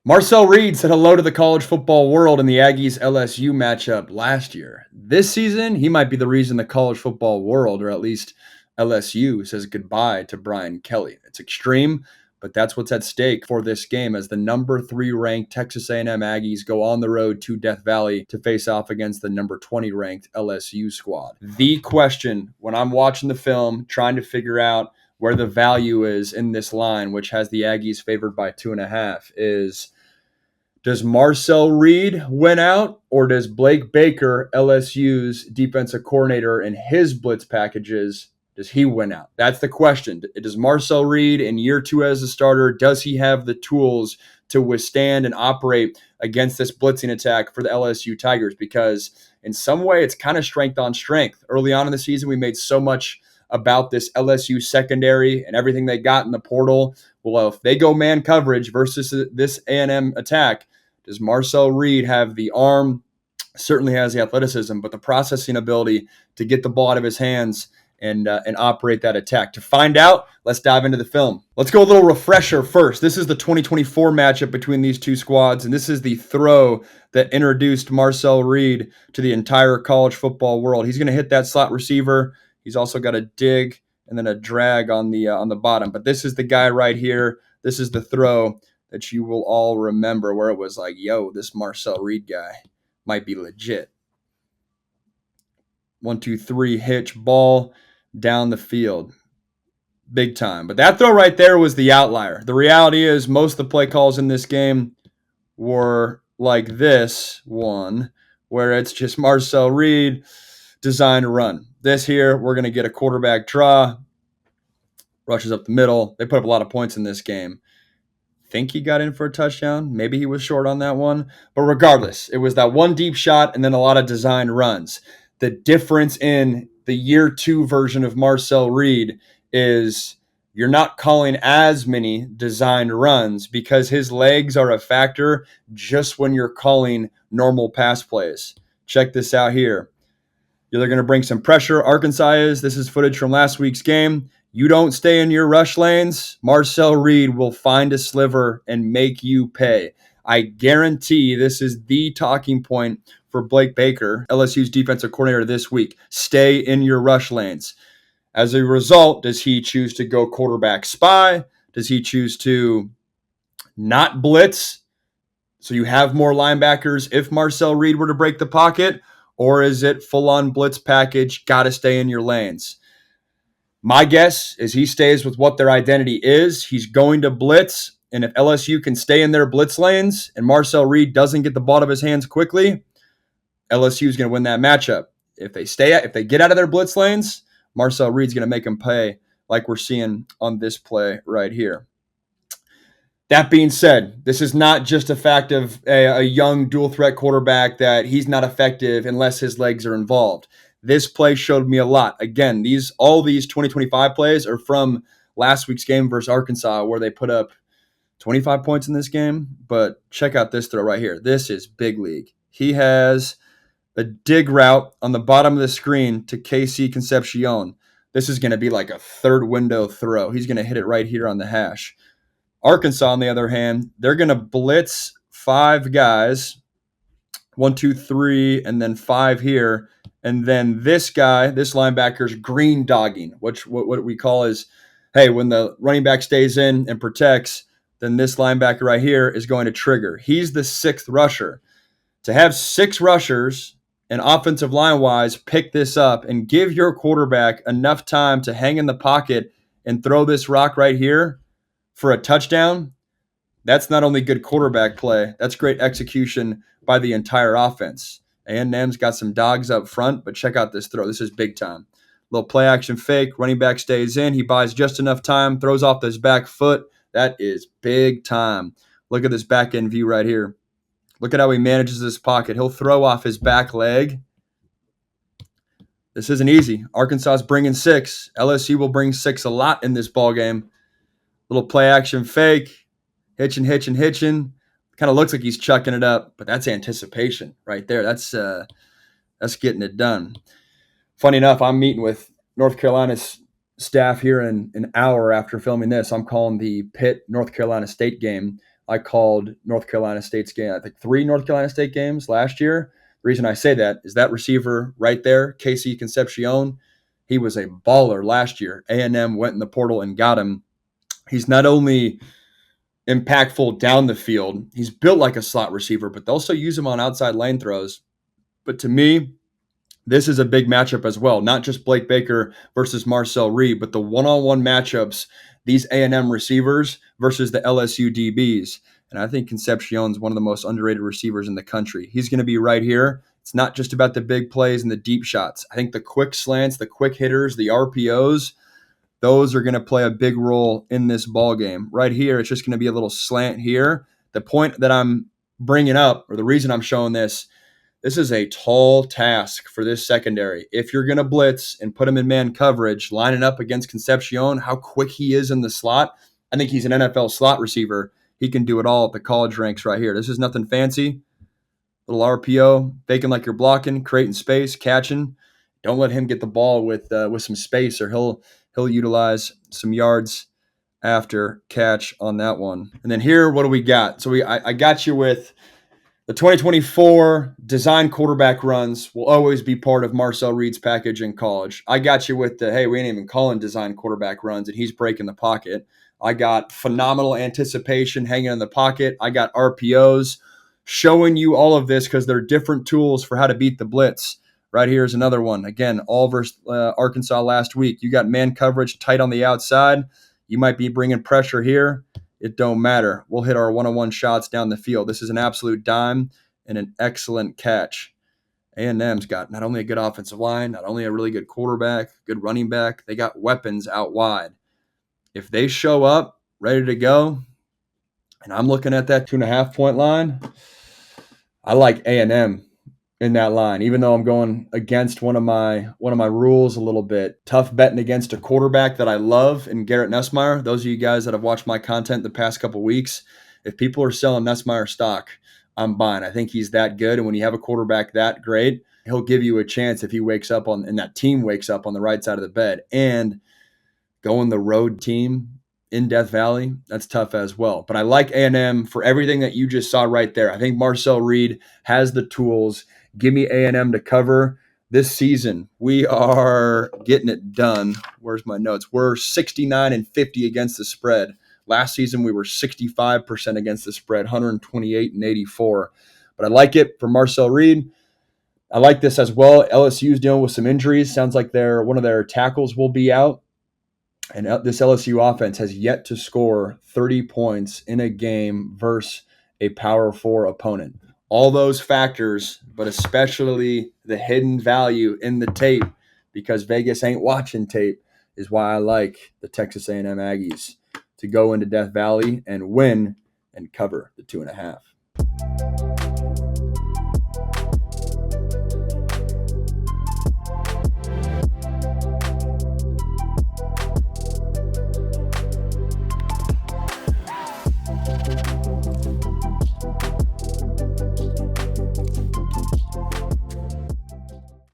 Marcel Reed said hello to the college football world in the Aggies LSU matchup last year. This season, he might be the reason the college football world, or at least LSU, says goodbye to Brian Kelly. It's extreme, but that's what's at stake for this game as the number 3 ranked Texas A&M Aggies go on the road to Death Valley to face off against the number 20 ranked LSU squad. The question when I'm watching the film, trying to figure out where the value is in this line, which has the Aggies favored by 2.5, is does Marcel Reed win out, or does Blake Baker, LSU's defensive coordinator, and his blitz packages, does he win out? That's the question. Does Marcel Reed in year 2 as a starter, does he have the tools to withstand and operate against this blitzing attack for the LSU Tigers? Because in some way, it's kind of strength on strength. Early on in the season, we made so much about this LSU secondary and everything they got in the portal. Well, if they go man coverage versus this A&M attack, does Marcel Reed have the arm? Certainly has the athleticism, but the processing ability to get the ball out of his hands and operate that attack. To find out, let's dive into the film. Let's go a little refresher first. This is the 2024 matchup between these two squads, and this is the throw that introduced Marcel Reed to the entire college football world. He's going to hit that slot receiver. He's also got a dig and then a drag on the bottom. But this is the guy right here. This is the throw that you will all remember where it was like, yo, this Marcel Reed guy might be legit. 1, 2, 3, hitch, ball down the field. Big time. But that throw right there was the outlier. The reality is most of the play calls in this game were like this one, where it's just Marcel Reed designed to run. This here, we're going to get a quarterback draw, rushes up the middle. They put up a lot of points in this game. Think he got in for a touchdown. Maybe he was short on that one. But regardless, it was that one deep shot and then a lot of designed runs. The difference in the year 2 version of Marcel Reed is you're not calling as many designed runs because his legs are a factor just when you're calling normal pass plays. Check this out here. They're going to bring some pressure. Arkansas is. This is footage from last week's game. You don't stay in your rush lanes, Marcel Reed will find a sliver and make you pay. I guarantee this is the talking point for Blake Baker, LSU's defensive coordinator this week. Stay in your rush lanes. As a result, does he choose to go quarterback spy? Does he choose to not blitz so you have more linebackers if Marcel Reed were to break the pocket? Or is it full-on blitz package, got to stay in your lanes? My guess is he stays with what their identity is. He's going to blitz, and if LSU can stay in their blitz lanes and Marcel Reed doesn't get the ball out of his hands quickly, LSU is going to win that matchup. If they get out of their blitz lanes, Marcel Reed's going to make them pay like we're seeing on this play right here. That being said, this is not just a fact of a young dual threat quarterback that he's not effective unless his legs are involved. This play showed me a lot. Again, all these 2025 plays are from last week's game versus Arkansas where they put up 25 points in this game. But check out this throw right here. This is big league. He has a dig route on the bottom of the screen to KC Concepcion. This is going to be like a third window throw. He's going to hit it right here on the hash. Arkansas, on the other hand, they're going to blitz 5 guys, 1, 2, 3, and then 5 here. And then this guy, this linebacker's green dogging, which what we call is, hey, when the running back stays in and protects, then this linebacker right here is going to trigger. He's the 6th rusher. To have 6 rushers and offensive line-wise pick this up and give your quarterback enough time to hang in the pocket and throw this rock right here for a touchdown, that's not only good quarterback play, that's great execution by the entire offense. A&M's got some dogs up front, but check out this throw. This is big time. Little play action fake. Running back stays in. He buys just enough time, throws off his back foot. That is big time. Look at this back end view right here. Look at how he manages this pocket. He'll throw off his back leg. This isn't easy. Arkansas is bringing 6. LSU will bring 6 a lot in this ball game. Little play action fake. Hitching. Kind of looks like he's chucking it up, but that's anticipation right there. That's getting it done. Funny enough, I'm meeting with North Carolina's staff here in an hour after filming this. I'm calling the Pitt North Carolina State game I called North Carolina State's game, I think 3 North Carolina State games last year. The reason I say that is that receiver right there, Casey Concepcion, he was a baller last year. A&M went in the portal and got him. He's not only impactful down the field, he's built like a slot receiver, but they also use him on outside lane throws. But to me, this is a big matchup as well. Not just Blake Baker versus Marcel Reed, but the one-on-one matchups, these A&M receivers versus the LSU DBs. And I think Concepcion's one of the most underrated receivers in the country. He's going to be right here. It's not just about the big plays and the deep shots. I think the quick slants, the quick hitters, the RPOs, those are going to play a big role in this ball game. Right here, it's just going to be a little slant here. The point that I'm bringing up, or the reason I'm showing this is a tall task for this secondary. If you're going to blitz and put him in man coverage, lining up against Concepcion, how quick he is in the slot, I think he's an NFL slot receiver. He can do it all at the college ranks right here. This is nothing fancy. Little RPO, faking like you're blocking, creating space, catching. Don't let him get the ball with some space, or he'll utilize some yards after catch on that one. And then here, what do we got? So I got you with the 2024 design quarterback runs will always be part of Marcel Reed's package in college. I got you with the, hey, we ain't even calling design quarterback runs, and he's breaking the pocket. I got phenomenal anticipation hanging in the pocket. I got RPOs showing you all of this because they're different tools for how to beat the blitz. Right here is another one. Again, all versus Arkansas last week. You got man coverage tight on the outside. You might be bringing pressure here. It don't matter. We'll hit our one-on-one shots down the field. This is an absolute dime and an excellent catch. A&M's got not only a good offensive line, not only a really good quarterback, good running back, they got weapons out wide. If they show up ready to go, and I'm looking at that 2.5-point line, I like A&M in that line, even though I'm going against one of my rules a little bit. Tough betting against a quarterback that I love in Garrett Nussmeier. Those of you guys that have watched my content the past couple weeks, if people are selling Nussmeier stock, I'm buying. I think he's that good, and when you have a quarterback that great, he'll give you a chance if he wakes up on and that team wakes up on the right side of the bed. And going the road team in Death Valley, that's tough as well. But I like A&M for everything that you just saw right there. I think Marcel Reed has the tools. Give me A&M to cover this season. We are getting it done. Where's my notes? We're 69-50 against the spread. Last season, we were 65% against the spread, 128-84. But I like it for Marcel Reed. I like this as well. LSU's dealing with some injuries. Sounds like one of their tackles will be out. And this LSU offense has yet to score 30 points in a game versus a Power 4 opponent. All those factors, but especially the hidden value in the tape, because Vegas ain't watching tape, is why I like the Texas A&M Aggies to go into Death Valley and win and cover the 2.5.